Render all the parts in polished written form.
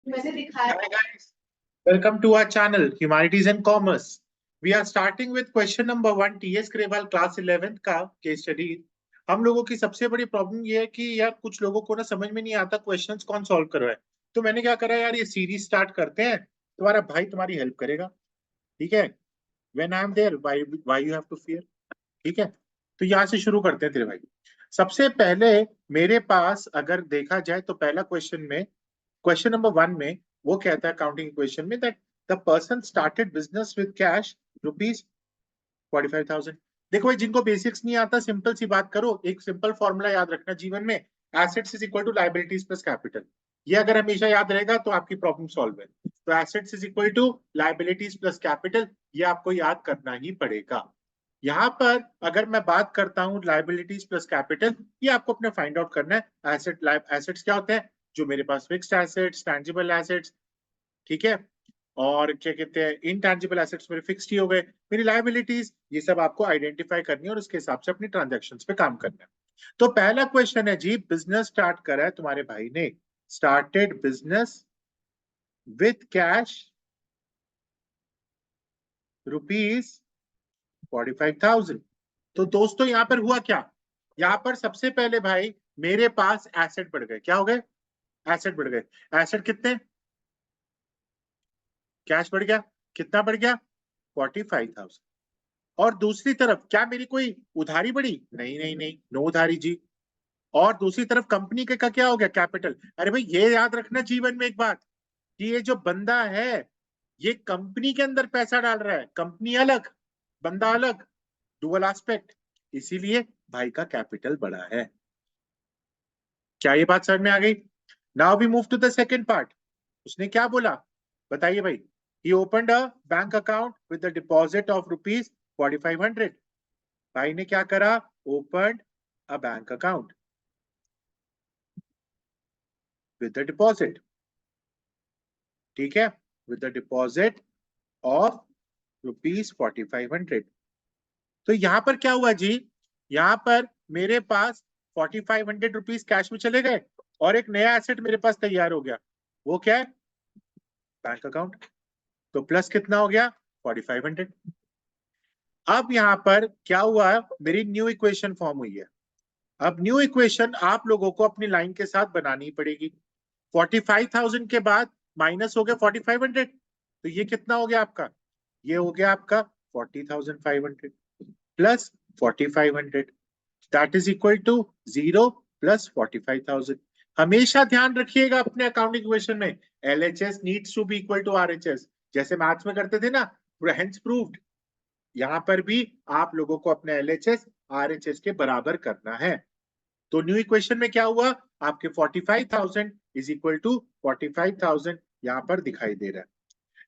मैंने दिखाया। Hi guys, welcome to our channel Humanities and Commerce. We are starting with question number 1 TS Grewal class 11th का case study. हम लोगों की सबसे बड़ी प्रॉब्लम ये है कि यार कुछ लोगों को ना समझ में नहीं आता क्वेश्चंस कौन सॉल्व कर रहा है। तो मैंने क्या करा यार, ये सीरीज स्टार्ट करते हैं, तुम्हारा भाई तुम्हारी हेल्प करेगा। ठीक है, when I am there why you have to fear. ठीक है, तो यहाँ से शुरू करते हैं तेरे भाई। सबसे पहले मेरे पास अगर देखा जाए तो पहला क्वेश्चन में, क्वेश्चन नंबर 1 में वो कहता है काउंटिंग इक्वेशन में that the person started business with cash rupees 45,000। देखो भाई, जिनको बेसिक्स नहीं आता सिंपल सी बात करो, एक सिंपल फॉर्मूला याद रखना जीवन में, assets is equal to liabilities plus capital. ये अगर हमेशा याद रहेगा तो आपकी प्रॉब्लम सॉल्व है। तो assets is equal to liabilities plus capital, ये आपको याद करना ही पड़ेगा। यहाँ पर अगर मैं बात करता हूँ लायबिलिटीज प्लस कैपिटल, ये आपको अपने फाइंड आउट करना है। एसेट्स क्या होते हैं? जो मेरे पास फिक्स्ड एसेट्स, टैंजिबल एसेट्स, ठीक है, और क्या कहते हैं इनटैंजिबल एसेट्स मेरे फिक्स्ड ही हो गए। मेरी लायबिलिटीज, ये सब आपको आइडेंटिफाई करनी है और उसके हिसाब से अपनी ट्रांजैक्शंस पे काम करना है। तो पहला क्वेश्चन है जी, बिजनेस स्टार्ट करा है तुम्हारे भाई ने, started business with cash rupees 45,000। तो दोस्तों यहाँ पर हुआ क्या? यहाँ पर सबसे पहले भाई मेरे पास एसेट बढ़ गए। क्या हो गए? एसेट बढ़ गए। एसेट कितने? कैश बढ़ गया। कितना बढ़ गया? 45,000। और दूसरी तरफ क्या मेरी कोई उधारी बढ़ी? नहीं नहीं नहीं, नो उधारी जी। और दूसरी तरफ कंपनी के का क्या हो गया? कैपिटल। अरे भाई ये याद रखना जीवन में एक बात, कि ये जो बंदा है ये कंपनी के अंदर पैसा डाल रहा है, कंपनी अलग बंदा अलग, डुअल एस्पेक्ट, इसीलिए भाई का कैपिटल बड़ा है। क्या ये बात समझ में आ गई? Now we move to the second part. उसने क्या बोला बताइए भाई? He opened a bank account with the deposit of rupees 4,500। भाई ने क्या करा? Opened a bank account with the deposit, ठीक है, with the deposit of rupees 4,500। तो यहां पर क्या हुआ जी? यहां पर मेरे पास 4,500 रुपीज कैश में चले गए और एक नया एसेट मेरे पास तैयार हो गया। वो क्या है? Bank account. तो प्लस कितना हो गया? 4,500। अब यहां पर क्या हुआ? मेरी न्यू इक्वेशन फॉर्म हुई है। अब न्यू इक्वेशन आप लोगों को अपनी लाइन के साथ बनानी पड़ेगी। 45,000 के बाद माइनस हो गया 4,500, तो ये कितना हो गया आपका? ये हो गया आपका 40,500 plus 4,500, that is equal to 0 plus 45,000। हमेशा ध्यान रखिएगा अपने अकाउंटिंग इक्वेशन में LHS needs to be equal to RHS। जैसे मैथ्स में करते थे ना, हेंस प्रूव्ड, यहाँ पर भी आप लोगों को अपने LHS RHS के बराबर करना है। तो न्यू इक्वेशन में क्या हुआ? आपके 45,000 इज इक्वल टू 45,000 यहाँ पर दिखाई दे रहा है।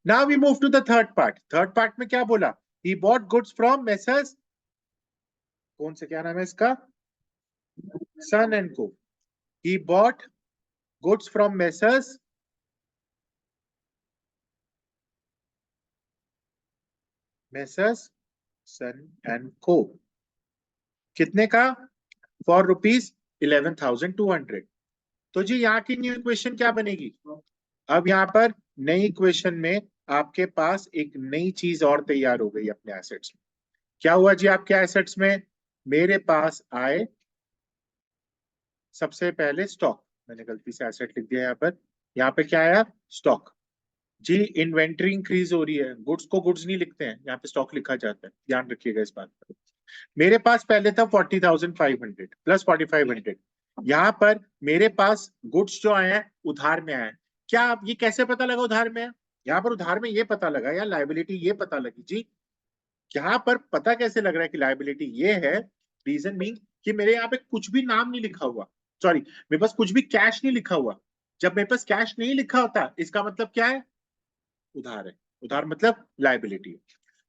Now we move to the third part. Third part में क्या बोला? He bought goods from messrs, कौन से, क्या नाम है इसका? Son and co. He bought goods from messrs son and co. कितने का? For rupees 11,200। तो जी यहाँ की न्यू इक्वेशन क्या बनेगी? अब यहाँ पर नई इक्वेशन में आपके पास एक नई चीज और तैयार हो गई अपने एसेट्स में। क्या हुआ जी आपके एसेट्स में? मेरे पास आए सबसे पहले स्टॉक, मैंने गलती से एसेट लिख दिया यहाँ पर। यहाँ पे क्या आया? स्टॉक। जी इन्वेंट्री इंक्रीज हो रही है, गुड्स को गुड्स नहीं लिखते हैं, यहाँ पे स्टॉक लिखा जाता है, ध्यान रखिएगा इस बात पर। मेरे पास पहले था 40,500 प्लस 4,500। यहाँ पर मेरे पास गुड्स जो आए हैं उधार में आए हैं। क्या आप ये कैसे पता लगा उधार में है? यहाँ पर उधार में ये पता लगा या लायबिलिटी ये पता लगी जी? यहाँ पर पता कैसे लग रहा है कि लायबिलिटी ये है? रीजन मीन कि मेरे यहाँ पे कुछ भी नाम नहीं लिखा हुआ, सॉरी मेरे पास कुछ भी कैश नहीं लिखा हुआ। जब मेरे पास कैश नहीं लिखा होता इसका मतलब क्या है? उधार है। उधार मतलब लायबिलिटी।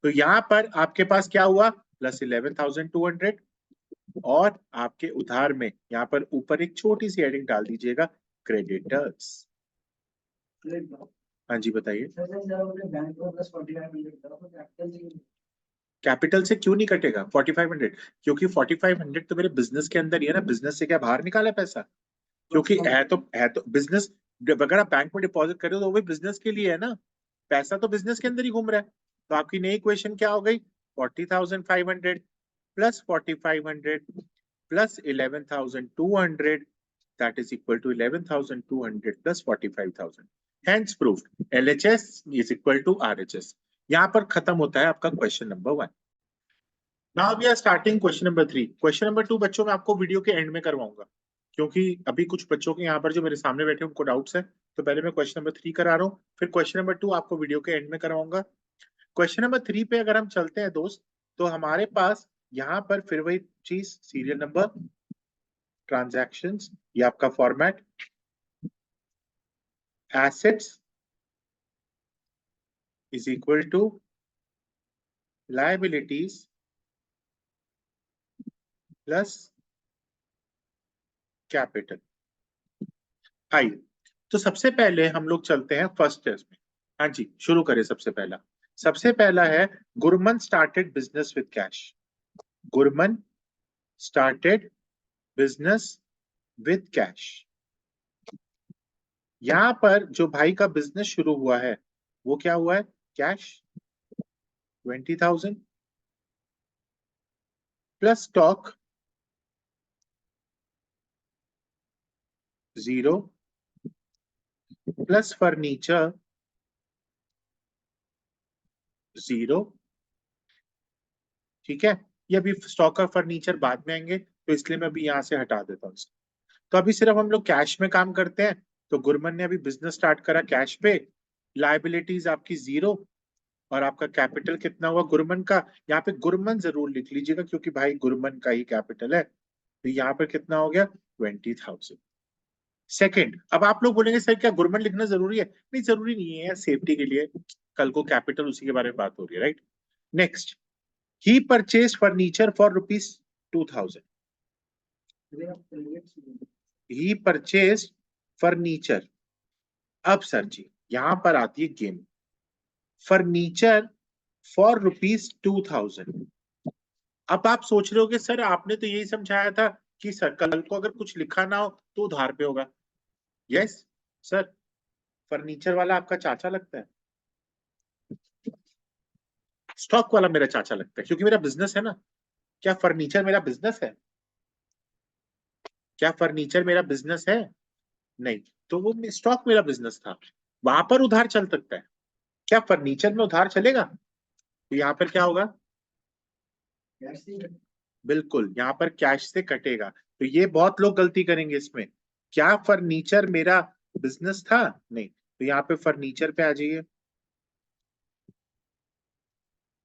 तो यहाँ पर आपके पास क्या हुआ? प्लस 11,200। और आपके उधार में यहाँ पर ऊपर एक छोटी सी हेडिंग डाल दीजिएगा, क्रेडिटर्स। हाँ जी बताइए। कैपिटल से क्यों नहीं कटेगा 4500? क्योंकि 4500 तो मेरे बिजनेस के अंदर ही है ना, बिजनेस से क्या बाहर निकाला पैसा? क्योंकि है तो बिजनेस, अगर आप बैंक में डिपॉजिट कर रहे हो तो वो भी बिजनेस के लिए है ना, पैसा तो बिजनेस के अंदर ही घूम रहा है। तो आपकी नई इक्वेशन क्या हो गई, 40,500 plus 4,500 plus 11,200 that is equal to 11,200 plus 45,000. Hence proved LHS is equal to RHS. यहाँ पर खत्म होता है आपका question number 1। Now we are starting question number 3। Question number 2 बच्चों मैं आपको वीडियो के एंड में करवाऊंगा, क्योंकि अभी कुछ बच्चों के यहाँ पर जो मेरे सामने बैठे उनको डाउट्स है। तो पहले मैं क्वेश्चन नंबर 3 करा रहा हूँ, फिर क्वेश्चन नंबर 2 आपको वीडियो के एंड में करवाऊंगा। क्वेश्चन नंबर 3 पे अगर हम चलते हैं दोस्त, तो हमारे पास यहाँ पर फिर वही चीज, सीरियल नंबर, ट्रांजैक्शंस, ये आपका format, assets is equal to liabilities plus capital. आइए, तो सबसे पहले हम लोग चलते हैं फर्स्ट टेस्ट में। हाँ जी, शुरू करें। सबसे पहला है Gurman started business with cash. Gurman started business with cash. यहां पर जो भाई का बिजनेस शुरू हुआ है वो क्या हुआ है, cash 20,000 plus stock 0 plus furniture 0। ठीक है, ये अभी स्टॉक और फर्नीचर बाद में आएंगे, तो इसलिए मैं अभी यहां से हटा देता हूँ। तो अभी सिर्फ हम लोग कैश में काम करते हैं। तो गुरमन ने अभी बिजनेस स्टार्ट करा कैश पे, लाइबिलिटीज आपकी 0, और आपका कैपिटल कितना हुआ गुरमन का, यहाँ पे गुरमन जरूर लिख लीजिएगा क्योंकि भाई गुरमन का ही कैपिटल है। तो यहाँ पर कितना हो गया, 20,000। सेकेंड, अब आप लोग बोलेंगे सर क्या गुरमन लिखना जरूरी है? नहीं, जरूरी नहीं है, सेफ्टी के लिए। कल को कैपिटल उसी के बारे में बात हो रही है, right. Next, he purchase furniture for ₹2,000। He purchase furniture. अब सर जी यहां पर आती है गेम, फर्नीचर फॉर ₹2,000। अब आप सोच रहे हो कि सर आपने तो यही समझाया था कि सर कल को अगर कुछ लिखा ना हो तो उधार पे होगा। यस सर, फर्नीचर वाला आपका चाचा लगता है, स्टॉक वाला मेरा चाचा लगता है, क्योंकि मेरा बिजनेस है ना। क्या फर्नीचर मेरा बिजनेस है? क्या फर्नीचर मेरा बिजनेस है? नहीं। तो वो स्टॉक मेरा बिजनेस था, वहां पर उधार चल सकता है। क्या फर्नीचर में उधार चलेगा? तो यहाँ पर क्या होगा, बिल्कुल यहाँ पर कैश से कटेगा। तो ये बहुत लोग गलती करेंगे इसमें। क्या फर्नीचर मेरा बिजनेस था? नहीं। तो यहाँ पे फर्नीचर पे आ जाइए,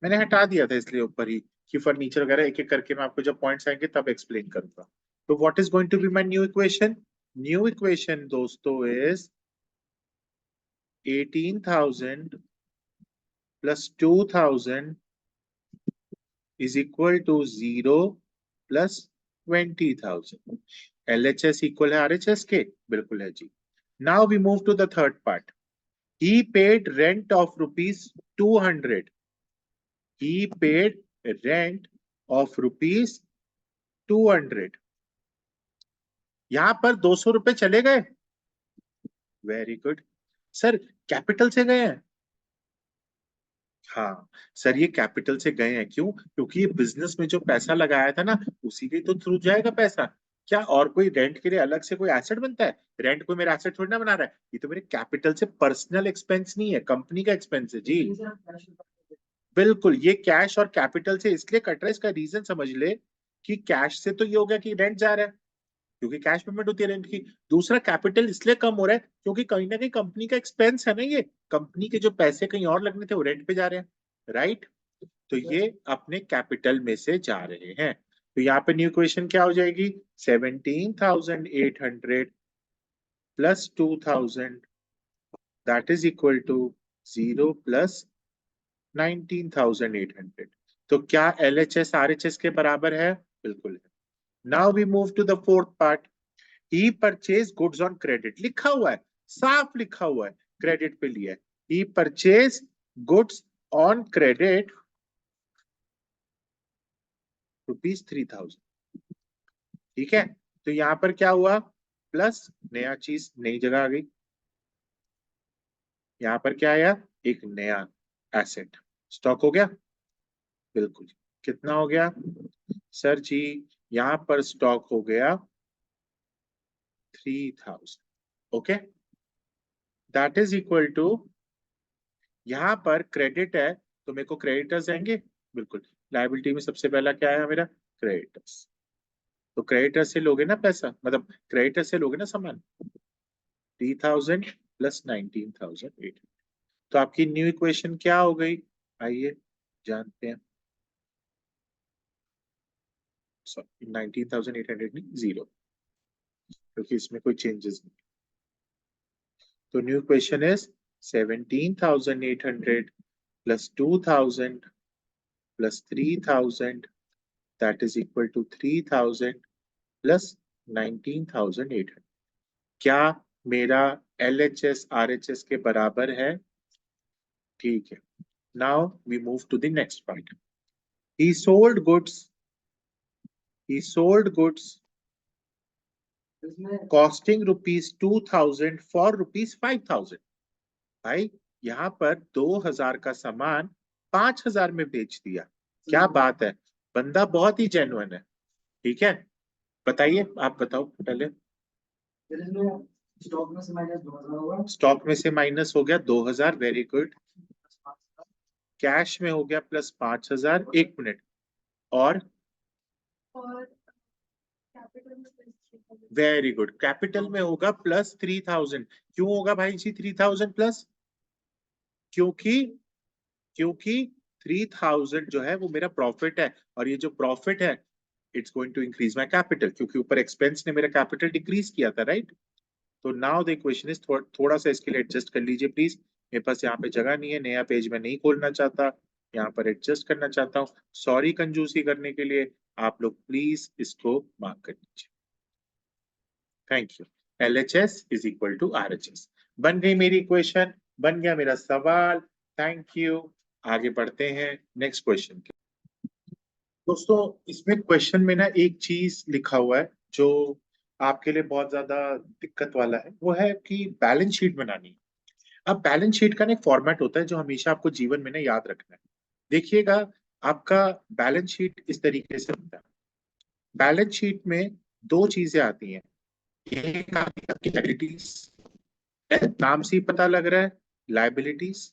मैंने हटा दिया था इसलिए ऊपर ही कि फर्नीचर वगैरह एक एक करके मैं आपको जब पॉइंट्स आएंगे तब एक्सप्लेन करूंगा। तो what is going to be my new equation? New equation दोस्तों is 18,000 plus 2,000 is equal to 0 plus 20,000। LHS equal है RHS के, बिल्कुल है जी। Now we move to the third part. He paid rent of ₹200। He paid rent of ₹200। यहां पर 200 रुपए चले गए, वेरी गुड। सर कैपिटल से गए हैं? हाँ सर, ये कैपिटल से गए हैं। क्यों? क्योंकि ये बिजनेस में जो पैसा लगाया था ना, उसी के तो थ्रू जाएगा पैसा। क्या और कोई रेंट के लिए अलग से कोई एसेट बनता है? रेंट कोई मेरा एसेट थोड़ी ना बना रहा है, ये तो मेरे कैपिटल से पर्सनल एक्सपेंस नहीं है, कंपनी का एक्सपेंस है जी। बिल्कुल, ये कैश और कैपिटल से इसलिए कट रहा है, इसका रीजन समझ ले कि कैश से तो ये हो गया कि रेंट जा रहा है, क्योंकि कैश पेमेंट होती है रेंट की। दूसरा, कैपिटल इसलिए कम हो रहा है क्योंकि कहीं ना कहीं कंपनी का एक्सपेंस है ना, ये कंपनी के जो पैसे कहीं और लगने थे वो रेंट पे जा रहे हैं, राइट। तो ये अपने कैपिटल में से जा रहे हैं। तो यहाँ पे न्यू इक्वेशन क्या हो जाएगी, 17,800 plus 2,000 that is equal to 0 plus 19,800। तो क्या LHS RHS के बराबर है? बिल्कुल है। Now we move to the fourth part. He purchase goods on credit, लिखा हुआ है, साफ लिखा हुआ है, क्रेडिट पे लिया है। ही परचेज गुड्स ऑन क्रेडिट ₹3,000। ठीक है, तो यहां पर क्या हुआ, प्लस नया चीज नई जगह आ गई, यहाँ पर क्या आया, एक नया एसेट स्टॉक हो गया। बिल्कुल, कितना हो गया सर जी, यहाँ पर स्टॉक हो गया 3000। Okay, that is equal to, यहाँ पर क्रेडिट है तो मेरे को क्रेडिटर्स आएंगे। बिल्कुल, लायबिलिटी में सबसे पहला क्या है मेरा, क्रेडिटर्स। तो क्रेडिटर्स से लोगे ना पैसा, मतलब क्रेडिटर्स से लोगे ना सामान, 3000 प्लस 19,800। तो आपकी न्यू इक्वेशन क्या हो गई, आइए जानते हैं। सॉरी, 19,800 नहीं, 0, क्योंकि इसमें कोई चेंजेस नहीं। तो new equation is 17,800 plus 2,000 plus 3,000, that is equal to 3,000 plus 19,800। क्या मेरा LHS RHS के बराबर है? ठीक है, now we move to the next part. He sold goods costing ₹2,000 for ₹5,000। भाई यहाँ पर 2,000 का सामान 5,000 में बेच दिया। क्या बात है, बंदा बहुत ही जेन्युइन है। ठीक है, बताइए, आप बताओ पहले। स्टॉक में से माइनस 2,000 होगा, स्टॉक में से माइनस हो गया 2,000, वेरी गुड। कैश में हो गया प्लस 5,000, 1 मिनट, और वेरी गुड, कैपिटल में होगा प्लस 3,000। क्यों होगा भाई जी 3,000 प्लस? क्योंकि क्योंकि 3,000 जो है वो मेरा प्रॉफिट है, और ये जो प्रॉफिट है it's going to increase my capital, क्योंकि ऊपर एक्सपेंस ने मेरा कैपिटल डिक्रीज किया था, राइट। तो नाउ द इक्वेशन इज, थोड़ा सा इसके लिए एडजस्ट कर लीजिए प्लीज, मेरे पास यहाँ पे जगह नहीं है, नया पेज में नहीं खोलना चाहता, यहाँ पर एडजस्ट करना चाहता हूँ। सॉरी कंजूसी करने के लिए, आप लोग प्लीज इसको मार्क कर लीजिए। Thank you. LHS is equal to RHS, बन गई मेरी इक्वेशन, बन गया मेरा सवाल। Thank you. आगे बढ़ते हैं नेक्स्ट क्वेश्चन के। दोस्तों, इसमें क्वेश्चन में ना एक चीज लिखा हुआ है जो आपके लिए बहुत ज्यादा दिक्कत वाला है, वो है कि बैलेंस शीट बनानी है। अब बैलेंस शीट का ना एक फॉर्मेट होता है जो हमेशा आपको जीवन में ना याद रखना है। देखिएगा, आपका बैलेंस शीट इस तरीके से होता है। बैलेंस शीट में दो चीजें आती हैं, एक आती है आपकी लायबिलिटीज, नाम से ही पता लग रहा है, लायबिलिटीज।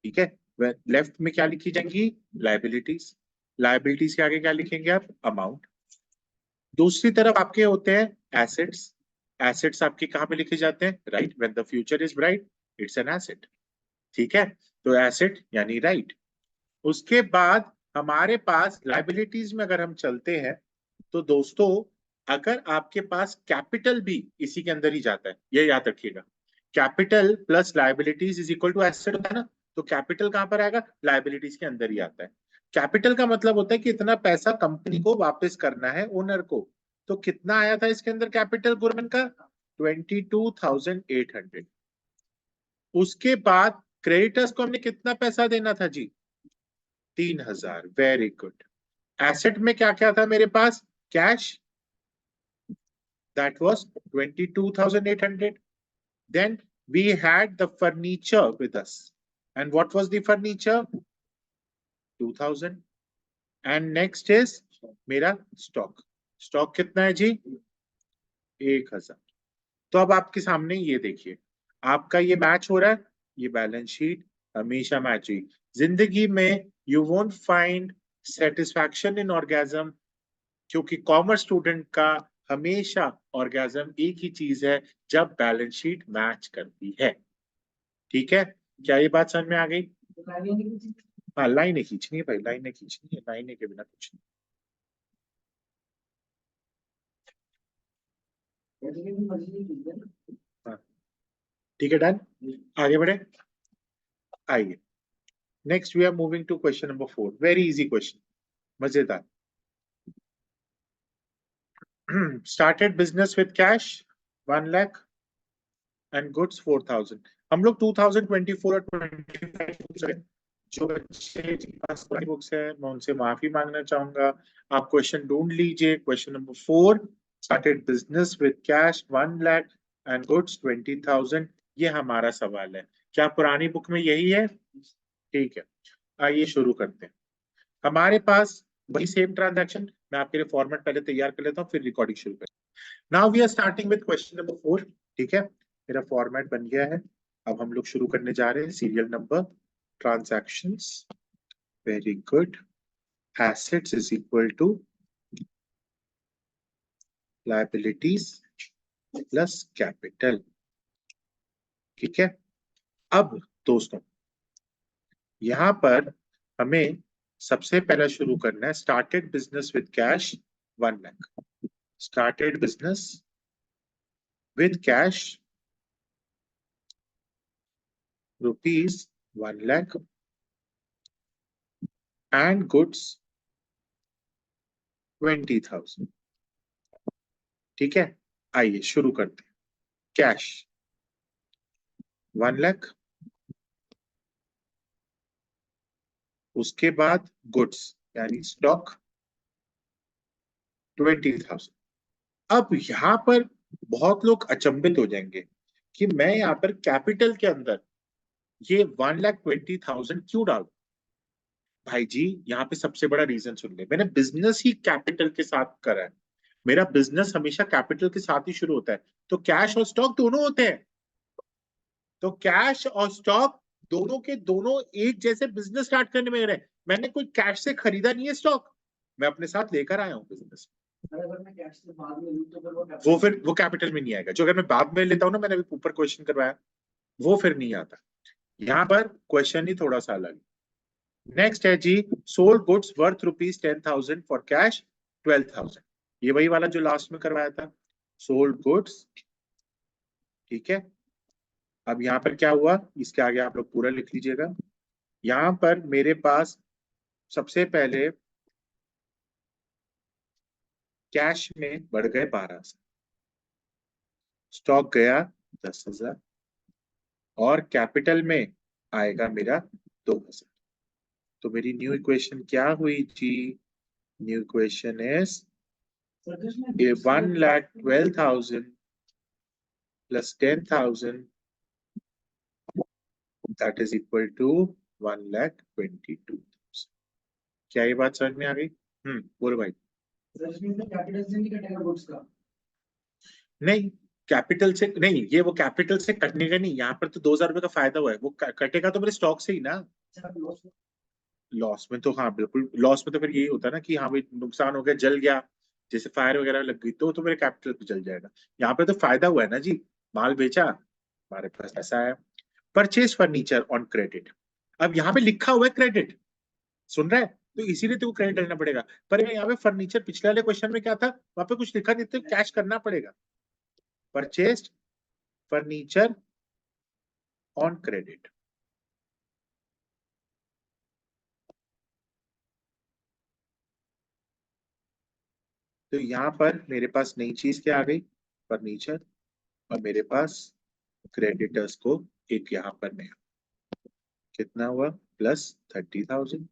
ठीक है, लेफ्ट में क्या लिखी जाएंगी, लायबिलिटीज। लायबिलिटीज के आगे क्या लिखेंगे आप, अमाउंट। दूसरी तरफ आपके होते हैं एसेट्स। एसेट्स आपके कहाँ पे लिखे जाते हैं, right, when the future is bright it's an asset. ठीक है, तो एसेट यानी राइट। उसके बाद हमारे पास लायबिलिटीज में अगर हम चलते हैं, तो दोस्तों अगर आपके पास कैपिटल भी इसी के अंदर ही जाता है, ये याद रखिएगा, capital plus liabilities is equal to asset होता है ना, तो कैपिटल कहां पर आएगा, लायबिलिटीज के अंदर ही आता है। कैपिटल का मतलब होता है कि इतना पैसा कंपनी को वापस करना है ओनर को। तो कितना आया था इसके अंदर कैपिटल गुरमन का, 22,800। उसके बाद क्रेडिटर्स को हमने कितना पैसा देना था जी, 3,000, वेरी गुड। एसेट में क्या क्या था मेरे पास, cash, that was 22,800. Then we had the furniture with us, and what was the furniture, 2,000. And next is मेरा स्टॉक, स्टॉक कितना है जी, 1,000। तो अब आपके सामने ये देखिए, आपका ये मैच हो रहा है, ये बैलेंस शीट हमेशा मैच हुई। जिंदगी में you won't find satisfaction in orgasm, क्योंकि कॉमर्स स्टूडेंट का हमेशा ऑर्गेजम एक ही चीज है, जब बैलेंस शीट मैच करती है। ठीक है, क्या ये बात समझ में आ गई? हाँ, लाइनें खींचनी है भाई, लाइनें खींचनी है, लाइनें के बिना कुछ नहीं। हाँ, ठीक है, डन। आगे बढ़े, आइए। Next we are moving to question number 4, very easy question, मजेदार। Started business with cash 1 lakh and goods 4,000। हम लोग 2024 और 25 जो बच्चे के पास बुक्स है मैं उनसे माफी मांगना चाहूंगा। आप क्वेश्चन ढूंढ लीजिए, question number 4, started business with cash 1 lakh and goods 20,000, ये हमारा सवाल है। क्या पुरानी बुक में यही है? ठीक है, आइए शुरू करते हैं। हमारे पास वही सेम ट्रांजैक्शन, मैं आपके लिए फॉर्मेट पहले तैयार कर लेता हूँ, फिर रिकॉर्डिंग शुरू करें। Now we are starting with question number 4। ठीक है, मेरा फॉर्मेट बन गया है। अब हम लोग शुरू करने जा रहे हैं। Serial number, transactions, very good. Assets is equal to liabilities plus capital. ठीक है, अब दोस्तों यहां पर हमें सबसे पहला शुरू करना है। Started business with cash 1 lakh. Started business with cash rupees 1 lakh and goods 20,000। ठीक है, आइए शुरू करते हैं। कैश 1 लाख, उसके बाद गुड्स यानी स्टॉक 20,000। अब यहां पर बहुत लोग अचंभित हो जाएंगे कि मैं यहाँ पर कैपिटल के अंदर ये 1,20,000 क्यों डालूं। भाई जी, यहाँ पे सबसे बड़ा रीजन सुन ले, मैंने बिजनेस ही कैपिटल के साथ करा है। मेरा बिजनेस हमेशा कैपिटल के साथ ही शुरू होता है। तो कैश और स्टॉक दोनों होते हैं। तो कैश और स्टॉक दोनों के दोनों एक जैसे बिजनेस स्टार्ट करने में रहे। मैंने कोई कैश से खरीदा नहीं है स्टॉक, मैं अपने साथ लेकर आया हूँ बिजनेस। अगर मैं कैश से बाद में लूं तो फिर वो कैपिटल में नहीं आएगा। जो अगर मैं बाद में लेता हूँ ना, मैंने अभी ऊपर क्वेश्चन करवाया, वो फिर नहीं आता। यहाँ पर क्वेश्चन ही थोड़ा सा अलग। नेक्स्ट है जी, sold goods worth ₹10,000 for cash 12,000। ये वही वाला जो लास्ट में करवाया था, सोल्ड गुड्स। ठीक है, अब यहाँ पर क्या हुआ, इसके आगे आप लोग पूरा लिख लीजिएगा। यहाँ पर मेरे पास सबसे पहले कैश में बढ़ गए 12,000, स्टॉक गया 10,000, और कैपिटल में आएगा मेरा 2,000। तो मेरी न्यू इक्वेशन क्या हुई जी? New equation is 1,12,000 plus 10,000, that is equal to 1,22,000। क्या ये बात समझ में आ गई? बोलो भाई। कैपिटल से नहीं कटेगा गुड्स का? नहीं, कैपिटल से नहीं, ये वो कैपिटल से कटने का नहीं। यहाँ पर तो 2,000 रुपए का फायदा हुआ है, वो कटेगा तो मेरे स्टॉक से ही ना। लॉस में तो हाँ बिल्कुल, लॉस में तो फिर यही होता है ना कि हाँ भाई नुकसान हो गया, जल गया, जैसे फायर वगैरह लग गई तो मेरे कैपिटल पे जल जाएगा। यहाँ पे तो फायदा हुआ है ना जी, माल बेचा, हमारे पास ऐसा है। Purchase furniture on credit. अब यहाँ पे लिखा हुआ है क्रेडिट, सुन रहा है, तो इसीलिए तो क्रेडिट लेना पड़ेगा। पर यहाँ पे फर्नीचर, पिछले वाले क्वेश्चन में क्या था, वहां पे कुछ लिखा नहीं, तो कैश करना पड़ेगा। Purchase furniture on credit. तो यहाँ पर मेरे पास नई चीज क्या आ गई, फर्नीचर, और मेरे पास क्रेडिटर्स को एक यहाँ पर नया, कितना हुआ, +30,000।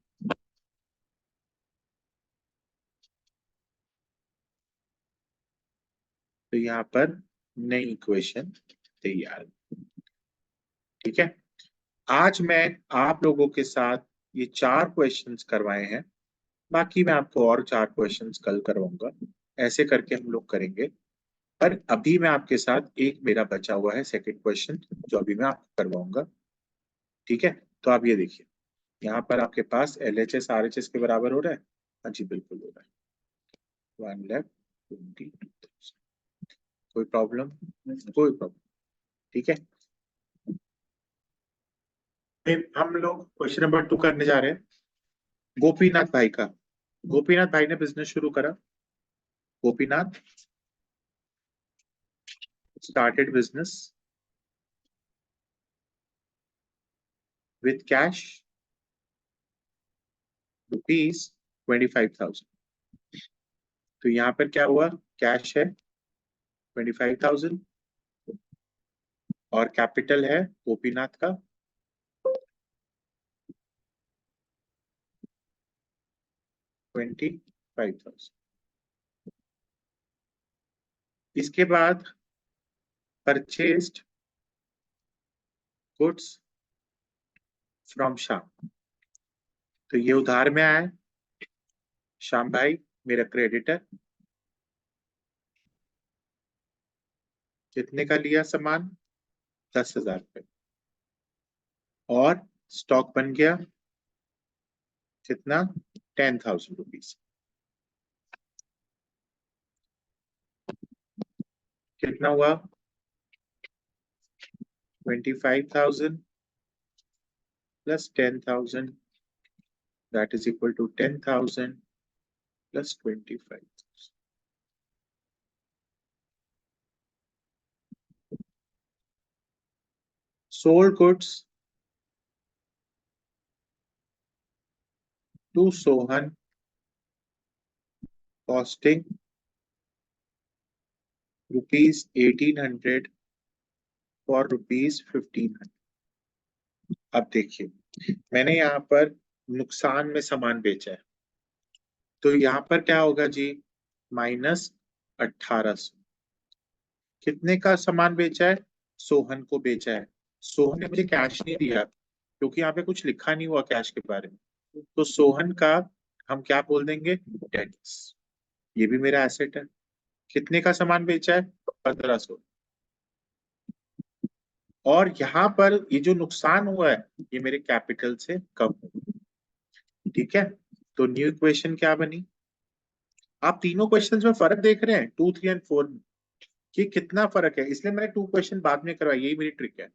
तो यहाँ पर नई इक्वेशन तैयार। ठीक है, आज मैं आप लोगों के साथ ये 4 क्वेश्चंस करवाए हैं। बाकी मैं आपको और 4 क्वेश्चंस कल करवाऊंगा, ऐसे करके हम लोग करेंगे। पर अभी मैं आपके साथ एक मेरा बचा हुआ है सेकंड क्वेश्चन, जो अभी मैं आपको करवाऊंगा। ठीक है, तो आप ये देखिए, यहाँ पर आपके पास LHS RHS के बराबर हो रहा है। हाँ जी बिल्कुल हो रहा है, 1,22,000। कोई प्रॉब्लम? कोई प्रॉब्लम। ठीक है, हम लोग क्वेश्चन नंबर 2 करने जा रहे हैं। गोपीनाथ भाई का, गोपीनाथ भाई ने बिजनेस शुरू करा। Gopinath started business with cash ₹25,000। तो यहाँ पर क्या हुआ, कैश है 25,000 और कैपिटल है गोपीनाथ का 25,000। इसके बाद परचेस्ड गुड्स फ्रॉम श्याम। तो ये उधार में आया है, श्याम भाई मेरा क्रेडिटर। कितने का लिया सामान? 10,000 रुपये। और स्टॉक बन गया कितना? 10,000 रुपीज। कितना हुआ? 25,000 plus 10,000, that is equal to 10,000 plus 25,000. Sold goods to Sohan costing rupees 1,800 for rupees 1,500. अब देखिए मैंने यहाँ पर नुकसान में सामान बेचा है, तो यहाँ पर क्या होगा जी? -1800। कितने का सामान बेचा है? सोहन को बेचा है। सोहन ने मुझे कैश नहीं दिया क्योंकि यहाँ पे कुछ लिखा नहीं हुआ कैश के बारे में, तो सोहन का हम क्या बोल देंगे? डेट्स। ये भी मेरा एसेट है। कितने का सामान बेचा है? 1,500। और यहाँ पर ये जो नुकसान हुआ है ये मेरे कैपिटल से कम हुआ। ठीक है, तो न्यू इक्वेशन क्या बनी? आप तीनों क्वेश्चंस में फर्क देख रहे हैं 2, 3 एंड 4 में कि कितना फर्क है, इसलिए मैंने 2 क्वेश्चन बाद में करवाई, यही मेरी ट्रिक है।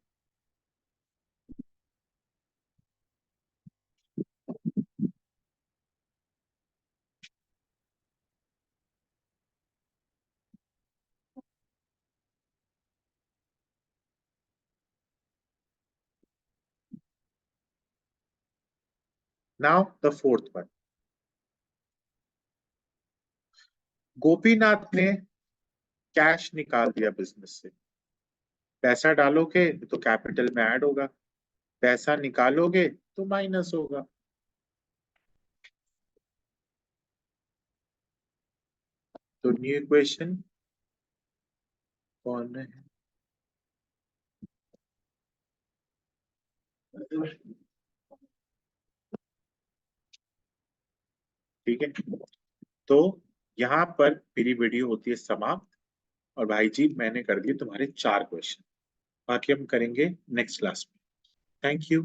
Now the fourth one. Gopinath ने कैश निकाल दिया बिजनेस से। पैसा डालोगे तो कैपिटल में ऐड होगा, पैसा निकालोगे तो माइनस होगा। तो न्यू इक्वेशन कौन है? ठीक है, तो यहाँ पर मेरी वीडियो होती है समाप्त। और भाई जी मैंने कर दिए तुम्हारे 4 क्वेश्चन, बाकी हम करेंगे नेक्स्ट क्लास में। Thank you.